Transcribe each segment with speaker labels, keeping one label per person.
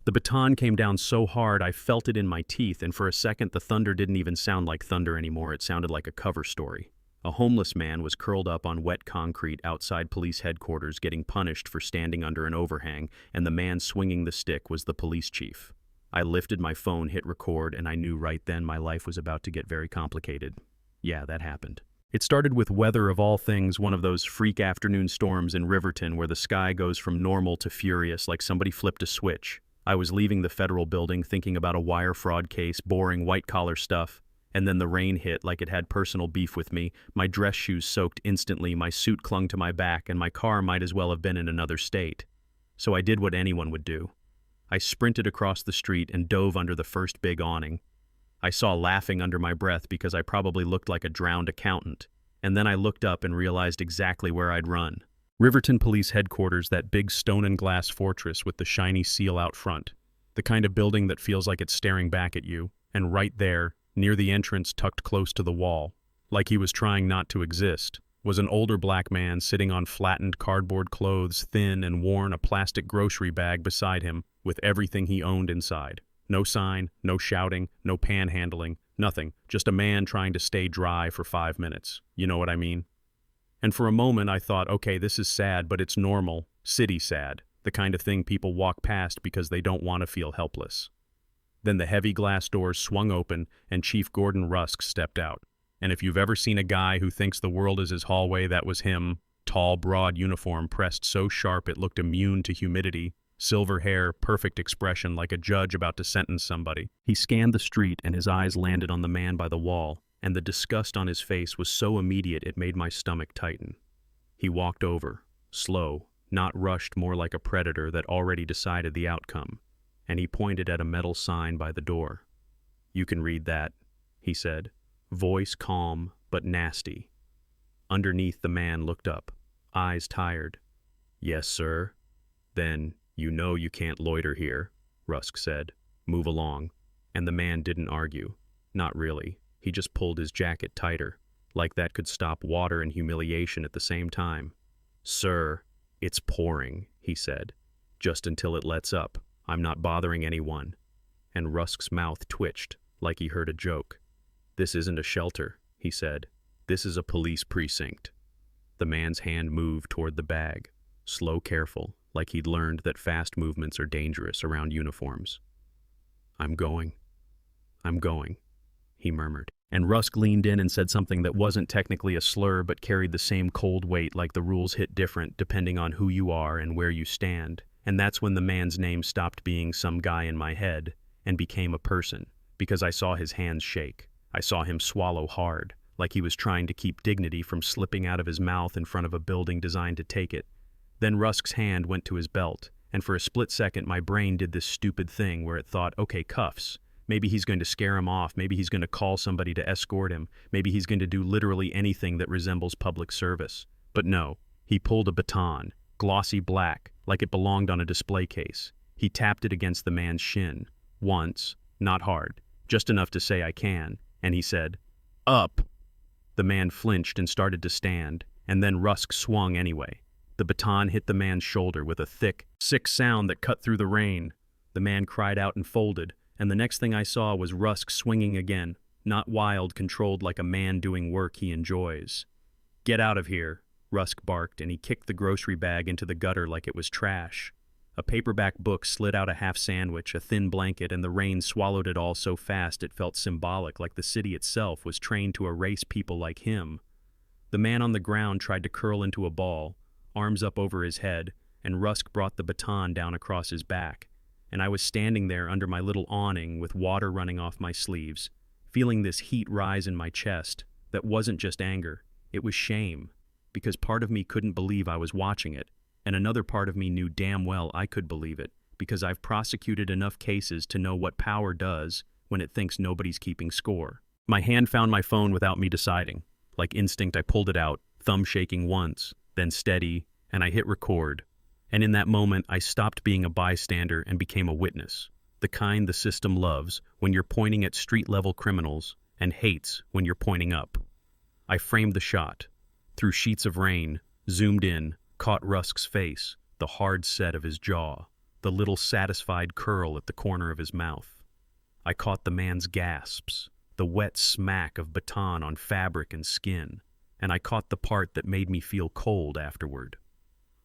Speaker 1: The baton came down so hard I felt it in my teeth, and for a second the thunder didn't even sound like thunder anymore, it sounded like a cover story. A homeless man was curled up on wet concrete outside police headquarters getting punished for standing under an overhang, and the man swinging the stick was the police chief. I lifted my phone, hit record, and I knew right then my life was about to get very complicated. Yeah, that happened. It started with weather of all things, one of those freak afternoon storms in Riverton where the sky goes from normal to furious like somebody flipped a switch. I was leaving the federal building thinking about a wire fraud case, boring white-collar stuff, and then the rain hit like it had personal beef with me. My dress shoes soaked instantly, my suit clung to my back, and my car might as well have been in another state. So I did what anyone would do. I sprinted across the street and dove under the first big awning. I saw laughing under my breath because I probably looked like a drowned accountant, and then I looked up and realized exactly where I'd run. Riverton Police Headquarters, that big stone and glass fortress with the shiny seal out front. The kind of building that feels like it's staring back at you, and right there, near the entrance tucked close to the wall, like he was trying not to exist, was an older black man sitting on flattened cardboard clothes, thin and worn, a plastic grocery bag beside him, with everything he owned inside. No sign, no shouting, no panhandling, nothing, just a man trying to stay dry for 5 minutes. You know what I mean? And for a moment I thought, okay, this is sad, but it's normal, city sad, the kind of thing people walk past because they don't want to feel helpless. Then the heavy glass doors swung open and Chief Gordon Rusk stepped out. And if you've ever seen a guy who thinks the world is his hallway, that was him. Tall, broad uniform pressed so sharp it looked immune to humidity. Silver hair, perfect expression like a judge about to sentence somebody. He scanned the street and his eyes landed on the man by the wall, and the disgust on his face was so immediate it made my stomach tighten. He walked over, slow, not rushed, more like a predator that already decided the outcome, and he pointed at a metal sign by the door. "You can read that," he said, voice calm but nasty. Underneath, the man looked up, eyes tired. "Yes, sir." "Then, you know you can't loiter here," Rusk said. "Move along." And the man didn't argue. Not really. He just pulled his jacket tighter, like that could stop water and humiliation at the same time. "Sir, it's pouring," he said. "Just until it lets up. I'm not bothering anyone." And Rusk's mouth twitched, like he heard a joke. "This isn't a shelter," he said. "This is a police precinct." The man's hand moved toward the bag, slow, careful, like he'd learned that fast movements are dangerous around uniforms. I'm going," he murmured. And Rusk leaned in and said something that wasn't technically a slur but carried the same cold weight, like the rules hit different depending on who you are and where you stand. And that's when the man's name stopped being some guy in my head and became a person, because I saw his hands shake. I saw him swallow hard, like he was trying to keep dignity from slipping out of his mouth in front of a building designed to take it. Then Rusk's hand went to his belt, and for a split second my brain did this stupid thing where it thought, okay, cuffs. Maybe he's going to scare him off, maybe he's going to call somebody to escort him, maybe he's going to do literally anything that resembles public service. But no, he pulled a baton, glossy black, like it belonged on a display case. He tapped it against the man's shin. Once, not hard, just enough to say I can, and he said, "Up!" The man flinched and started to stand, and then Rusk swung anyway. The baton hit the man's shoulder with a thick, sick sound that cut through the rain. The man cried out and folded, and the next thing I saw was Rusk swinging again, not wild, controlled like a man doing work he enjoys. "Get out of here," Rusk barked, and he kicked the grocery bag into the gutter like it was trash. A paperback book slid out a half sandwich, a thin blanket, and the rain swallowed it all so fast it felt symbolic, like the city itself was trained to erase people like him. The man on the ground tried to curl into a ball, arms up over his head, and Rusk brought the baton down across his back. And I was standing there under my little awning with water running off my sleeves, feeling this heat rise in my chest that wasn't just anger, it was shame, because part of me couldn't believe I was watching it, and another part of me knew damn well I could believe it, because I've prosecuted enough cases to know what power does when it thinks nobody's keeping score. My hand found my phone without me deciding. Like instinct, I pulled it out, thumb shaking once, then steady, and I hit record. And in that moment, I stopped being a bystander and became a witness. The kind the system loves when you're pointing at street-level criminals and hates when you're pointing up. I framed the shot. Through sheets of rain, zoomed in, caught Rusk's face, the hard set of his jaw. the little satisfied curl at the corner of his mouth. I caught the man's gasps, the wet smack of baton on fabric and skin, and I caught the part that made me feel cold afterward.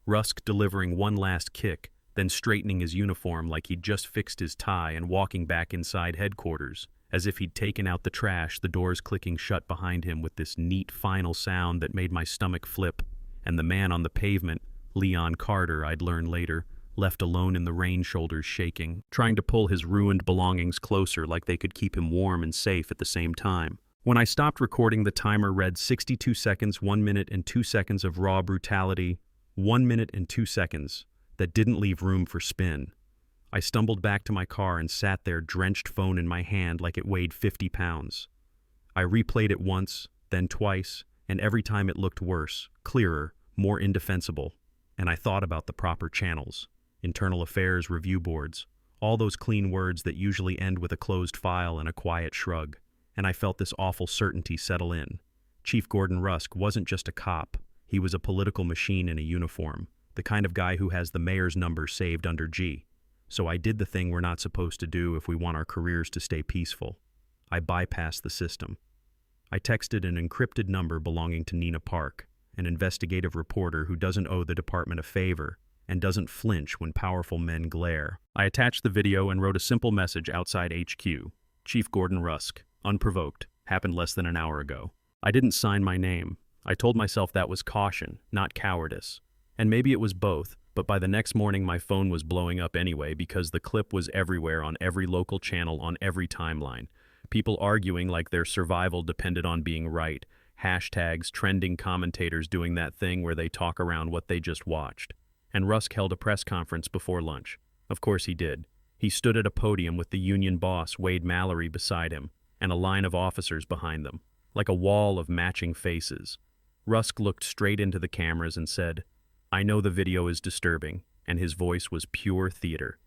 Speaker 1: Rusk delivering one last kick, then straightening his uniform like he'd just fixed his tie and walking back inside headquarters, as if he'd taken out the trash, the doors clicking shut behind him with this neat final sound that made my stomach flip, and the man on the pavement, Leon Carter, I'd learn later, left alone in the rain, shoulders shaking, trying to pull his ruined belongings closer like they could keep him warm and safe at the same time. When I stopped recording, the timer read 62 seconds, 1 minute and 2 seconds of raw brutality, 1 minute and 2 seconds that didn't leave room for spin. I stumbled back to my car and sat there, drenched phone in my hand like it weighed 50 pounds. I replayed it once, then twice, and every time it looked worse, clearer, more indefensible. And I thought about the proper channels, internal affairs, review boards, all those clean words that usually end with a closed file and a quiet shrug. And I felt this awful certainty settle in. Chief Gordon Rusk wasn't just a cop. He was a political machine in a uniform, the kind of guy who has the mayor's number saved under G. So I did the thing we're not supposed to do if we want our careers to stay peaceful. I bypassed the system. I texted an encrypted number belonging to Nina Park, an investigative reporter who doesn't owe the department a favor and doesn't flinch when powerful men glare. I attached the video and wrote a simple message outside HQ. Chief Gordon Rusk, unprovoked, happened less than an hour ago. I didn't sign my name. I told myself that was caution, not cowardice. And maybe it was both, but by the next morning my phone was blowing up anyway because the clip was everywhere on every local channel on every timeline. People arguing like their survival depended on being right. Hashtags, trending commentators doing that thing where they talk around what they just watched. And Rusk held a press conference before lunch. Of course he did. He stood at a podium with the union boss, Wade Mallory, beside him, and a line of officers behind them, like a wall of matching faces. Rusk looked straight into the cameras and said, "I know the video is disturbing," and his voice was pure theater.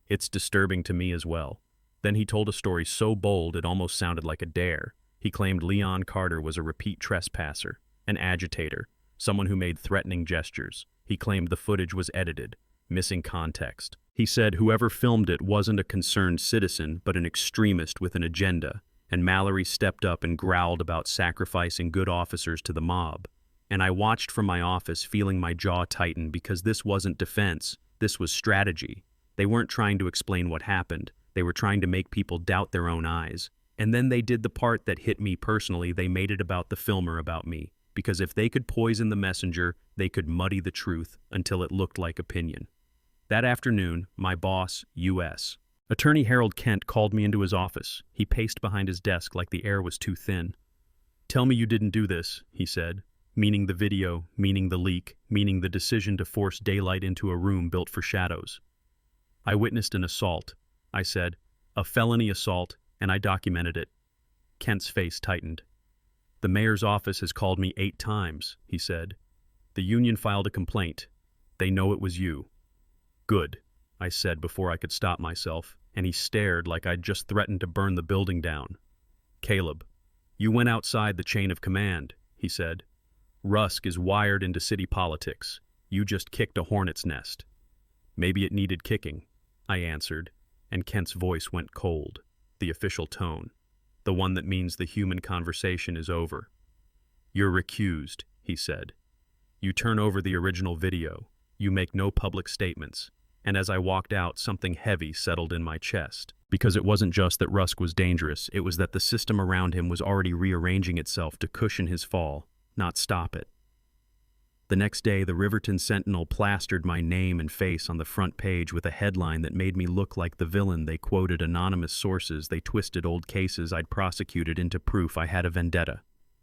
Speaker 1: "It's disturbing to me as well." Then he told a story so bold it almost sounded like a dare. He claimed Leon Carter was a repeat trespasser, an agitator, someone who made threatening gestures. He claimed the footage was edited, missing context. He said whoever filmed it wasn't a concerned citizen, but an extremist with an agenda, and Mallory stepped up and growled about sacrificing good officers to the mob. And I watched from my office feeling my jaw tighten because this wasn't defense, this was strategy. They weren't trying to explain what happened, they were trying to make people doubt their own eyes. And then they did the part that hit me personally, they made it about the filmer, about me. Because if they could poison the messenger, they could muddy the truth until it looked like opinion. That afternoon, my boss, U.S. Attorney Harold Kent, called me into his office. He paced behind his desk like the air was too thin. "Tell me you didn't do this," he said, meaning the video, meaning the leak, meaning the decision to force daylight into a room built for shadows. "I witnessed an assault," I said, "a felony assault, and I documented it." Kent's face tightened. "The mayor's office has called me 8 times, he said. "The union filed a complaint. They know it was you." "Good," I said before I could stop myself, and he stared like I'd just threatened to burn the building down. "Caleb, you went outside the chain of command," he said. "Rusk is wired into city politics. You just kicked a hornet's nest." "Maybe it needed kicking," I answered, and Kent's voice went cold, the official tone. The one that means the human conversation is over. "You're recused," he said. "You turn over the original video. You make no public statements." And as I walked out, something heavy settled in my chest. Because it wasn't just that Rusk was dangerous, it was that the system around him was already rearranging itself to cushion his fall, not stop it. The next day, the Riverton Sentinel plastered my name and face on the front page with a headline that made me look like the villain. They quoted anonymous sources, they twisted old cases I'd prosecuted into proof I had a vendetta.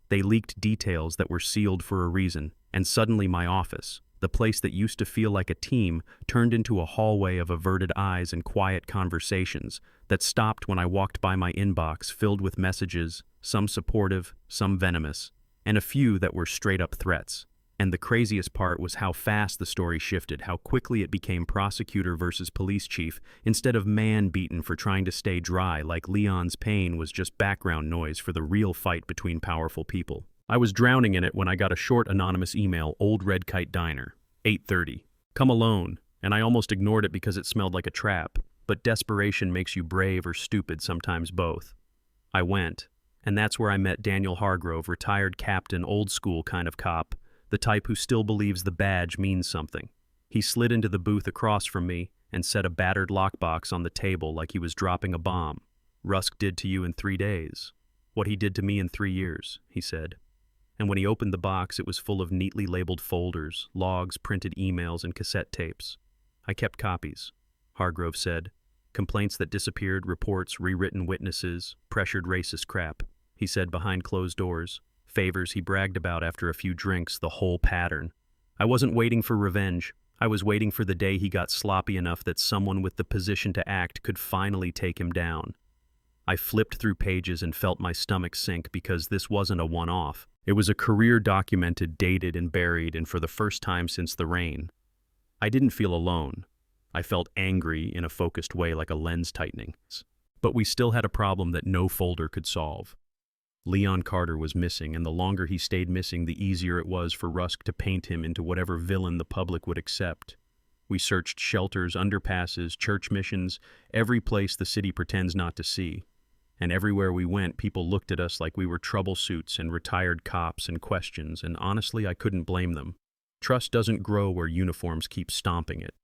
Speaker 1: They leaked details that were sealed for a reason, and suddenly my office, the place that used to feel like a team, turned into a hallway of averted eyes and quiet conversations that stopped when I walked by my inbox filled with messages, some supportive, some venomous, and a few that were straight-up threats. And the craziest part was how fast the story shifted, how quickly it became prosecutor versus police chief, instead of man beaten for trying to stay dry, like Leon's pain was just background noise for the real fight between powerful people. I was drowning in it when I got a short anonymous email, Old Red Kite Diner, 8:30. "Come alone," and I almost ignored it because it smelled like a trap, but desperation makes you brave or stupid, sometimes both. I went, and that's where I met Daniel Hargrove, retired captain, old school kind of cop, the type who still believes the badge means something. He slid into the booth across from me and set a battered lockbox on the table like he was dropping a bomb. "Rusk did to you in 3 days what he did to me in 3 years," he said. And when he opened the box, it was full of neatly labeled folders, logs, printed emails, and cassette tapes. "I kept copies," Hargrove said. "Complaints that disappeared, reports, rewritten witnesses, pressured racist crap," he said behind closed doors. Favors he bragged about after a few drinks, the whole pattern. I wasn't waiting for revenge. I was waiting for the day he got sloppy enough that someone with the position to act could finally take him down. I flipped through pages and felt my stomach sink because this wasn't a one-off. It was a career documented, dated, and buried, and for the first time since the rain. I didn't feel alone. I felt angry in a focused way, like a lens tightening. But we still had a problem that no folder could solve. Leon Carter was missing, and the longer he stayed missing, the easier it was for Rusk to paint him into whatever villain the public would accept. We searched shelters, underpasses, church missions, every place the city pretends not to see. And everywhere we went, people looked at us like we were troublesoots and retired cops and questions, and honestly, I couldn't blame them. Trust doesn't grow where uniforms keep stomping it.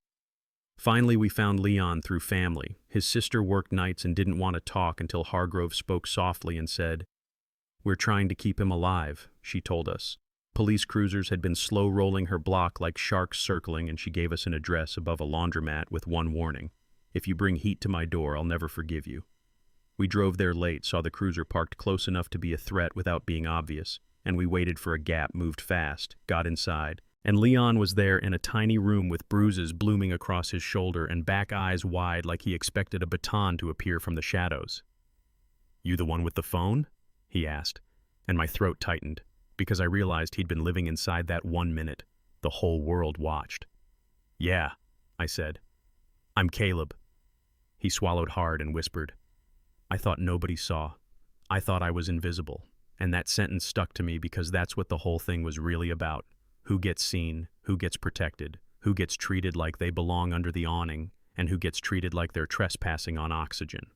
Speaker 1: Finally, we found Leon through family. His sister worked nights and didn't want to talk until Hargrove spoke softly and said, "We're trying to keep him alive," she told us. Police cruisers had been slow-rolling her block like sharks circling, and she gave us an address above a laundromat with one warning. "If you bring heat to my door, I'll never forgive you." We drove there late, saw the cruiser parked close enough to be a threat without being obvious, and we waited for a gap, moved fast, got inside. And Leon was there in a tiny room with bruises blooming across his shoulder and back eyes wide like he expected a baton to appear from the shadows. "You the one with the phone?" he asked, and my throat tightened, because I realized he'd been living inside that 1 minute. The whole world watched. "Yeah," I said. "I'm Caleb." He swallowed hard and whispered, "I thought nobody saw. I thought I was invisible." And that sentence stuck to me because that's what the whole thing was really about. Who gets seen, who gets protected, who gets treated like they belong under the awning, and who gets treated like they're trespassing on oxygen.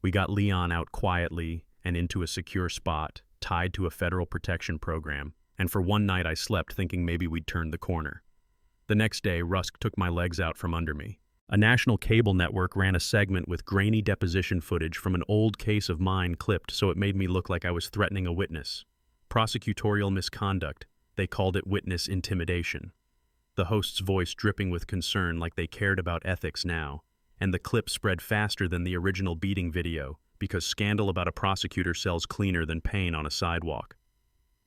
Speaker 1: We got Leon out quietly and into a secure spot, tied to a federal protection program, and for one night I slept thinking maybe we'd turned the corner. The next day, Rusk took my legs out from under me. A national cable network ran a segment with grainy deposition footage from an old case of mine clipped so it made me look like I was threatening a witness. Prosecutorial misconduct. They called it witness intimidation. The host's voice dripping with concern like they cared about ethics now, and the clip spread faster than the original beating video because scandal about a prosecutor sells cleaner than pain on a sidewalk.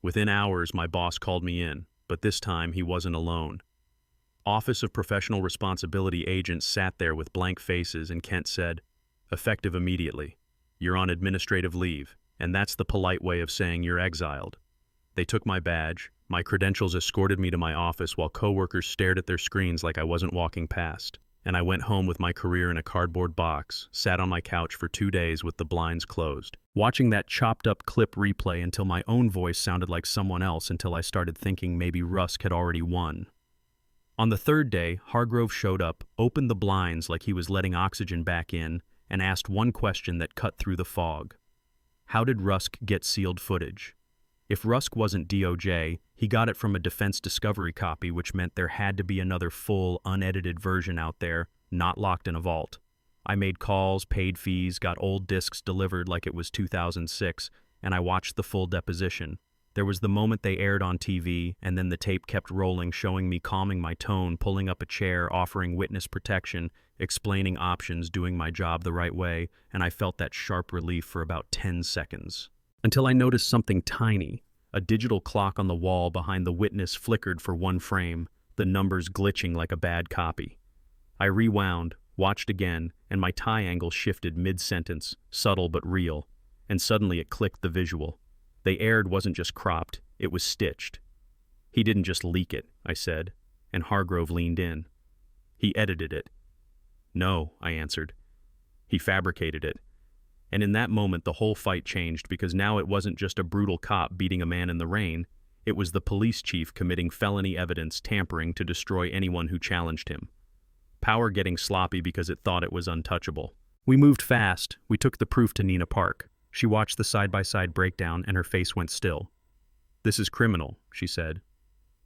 Speaker 1: Within hours, my boss called me in, but this time he wasn't alone. Office of Professional Responsibility agents sat there with blank faces, and Kent said, "Effective immediately. You're on administrative leave, and that's the polite way of saying you're exiled." They took my badge. My credentials escorted me to my office while coworkers stared at their screens like I wasn't walking past. And I went home with my career in a cardboard box, sat on my couch for 2 days with the blinds closed, watching that chopped-up clip replay until my own voice sounded like someone else, until I started thinking maybe Rusk had already won. On the third day, Hargrove showed up, opened the blinds like he was letting oxygen back in, and asked one question that cut through the fog. How did Rusk get sealed footage? If Rusk wasn't DOJ, he got it from a defense discovery copy, which meant there had to be another full, unedited version out there, not locked in a vault. I made calls, paid fees, got old discs delivered like it was 2006, and I watched the full deposition. There was the moment they aired on TV, and then the tape kept rolling, showing me calming my tone, pulling up a chair, offering witness protection, explaining options, doing my job the right way, and I felt that sharp relief for about 10 seconds. Until I noticed something tiny. A digital clock on the wall behind the witness flickered for one frame, the numbers glitching like a bad copy. I rewound, watched again, and my tie angle shifted mid-sentence, subtle but real, and suddenly it clicked the visual. They aired wasn't just cropped, it was stitched. "He didn't just leak it," I said, and Hargrove leaned in. "He edited it." "No," I answered. "He fabricated it." And in that moment, the whole fight changed, because now it wasn't just a brutal cop beating a man in the rain. It was the police chief committing felony evidence tampering to destroy anyone who challenged him. Power getting sloppy because it thought it was untouchable. We moved fast. We took the proof to Nina Park. She watched the side-by-side breakdown and her face went still. "This is criminal," she said.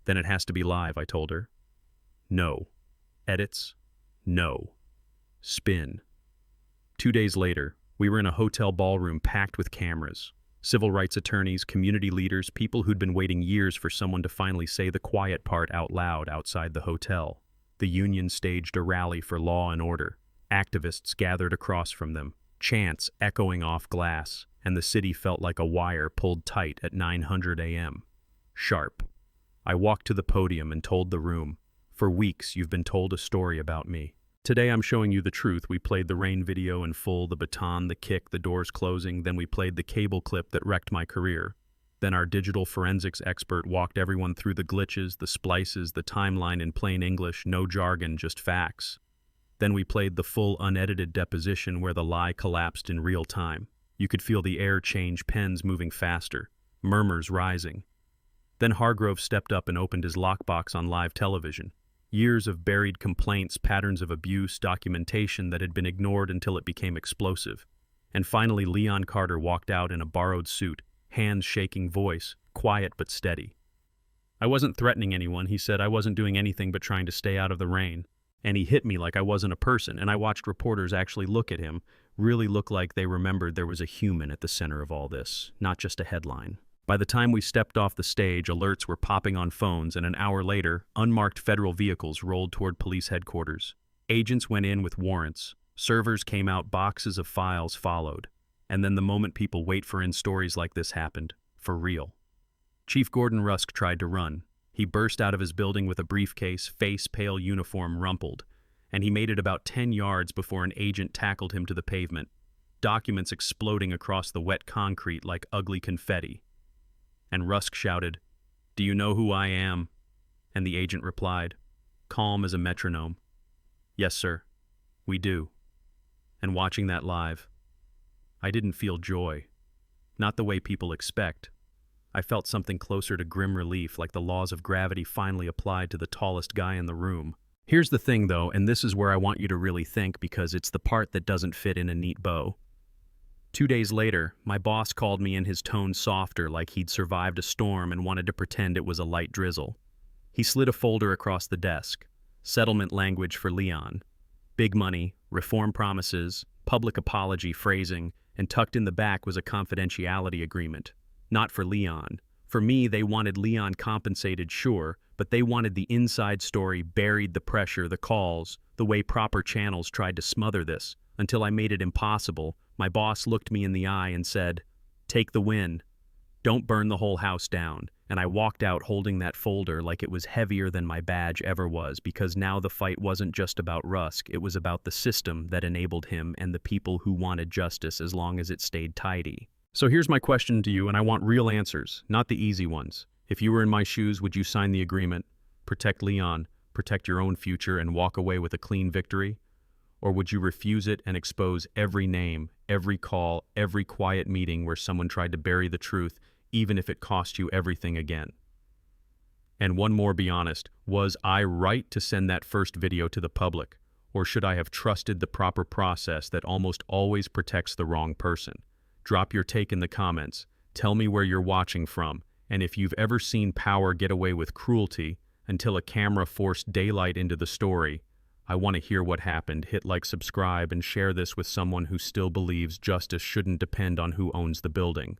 Speaker 1: "Then it has to be live," I told her. "No. Edits? No. Spin." 2 days later, we were in a hotel ballroom packed with cameras. Civil rights attorneys, community leaders, people who'd been waiting years for someone to finally say the quiet part out loud outside the hotel. The union staged a rally for law and order. Activists gathered across from them, chants echoing off glass, and the city felt like a wire pulled tight at 900 a.m. Sharp. I walked to the podium and told the room, "For weeks you've been told a story about me. Today I'm showing you the truth." We played the rain video in full, the baton, the kick, the doors closing, then we played the cable clip that wrecked my career. Then our digital forensics expert walked everyone through the glitches, the splices, the timeline in plain English, no jargon, just facts. Then we played the full unedited deposition where the lie collapsed in real time. You could feel the air change, pens moving faster, murmurs rising. Then Hargrove stepped up and opened his lockbox on live television. Years of buried complaints, patterns of abuse, documentation that had been ignored until it became explosive. And finally Leon Carter walked out in a borrowed suit, hands shaking, voice quiet but steady. "I wasn't threatening anyone," he said. "I wasn't doing anything but trying to stay out of the rain." And he hit me like I wasn't a person, and I watched reporters actually look at him, really look like they remembered there was a human at the center of all this, not just a headline. By the time we stepped off the stage, alerts were popping on phones, and an hour later, unmarked federal vehicles rolled toward police headquarters. Agents went in with warrants. Servers came out, boxes of files followed. And then the moment people wait for in stories like this happened, for real. Chief Gordon Rusk tried to run. He burst out of his building with a briefcase, face pale, uniform rumpled, and he made it about 10 yards before an agent tackled him to the pavement, documents exploding across the wet concrete like ugly confetti. And Rusk shouted, "Do you know who I am?" And the agent replied, calm as a metronome, "Yes, sir, we do." And watching that live, I didn't feel joy. Not the way people expect. I felt something closer to grim relief, like the laws of gravity finally applied to the tallest guy in the room. Here's the thing, though, and this is where I want you to really think, because it's the part that doesn't fit in a neat bow. 2 days later, my boss called me in, his tone softer, like he'd survived a storm and wanted to pretend it was a light drizzle. He slid a folder across the desk. Settlement language for Leon. Big money, reform promises, public apology phrasing, and tucked in the back was a confidentiality agreement. Not for Leon. For me, they wanted Leon compensated, sure, but they wanted the inside story, buried the pressure, the calls, the way proper channels tried to smother this, until I made it impossible. My boss looked me in the eye and said, "Take the win. Don't burn the whole house down." And I walked out holding that folder like it was heavier than my badge ever was, because now the fight wasn't just about Rusk, it was about the system that enabled him and the people who wanted justice as long as it stayed tidy. So here's my question to you, and I want real answers, not the easy ones. If you were in my shoes, would you sign the agreement, protect Leon, protect your own future, and walk away with a clean victory? Or would you refuse it and expose every name, every call, every quiet meeting where someone tried to bury the truth, even if it cost you everything again? And one more, be honest, was I right to send that first video to the public? Or should I have trusted the proper process that almost always protects the wrong person? Drop your take in the comments. Tell me where you're watching from, and if you've ever seen power get away with cruelty until a camera forced daylight into the story. I want to hear what happened. Hit like, subscribe, and share this with someone who still believes justice shouldn't depend on who owns the building.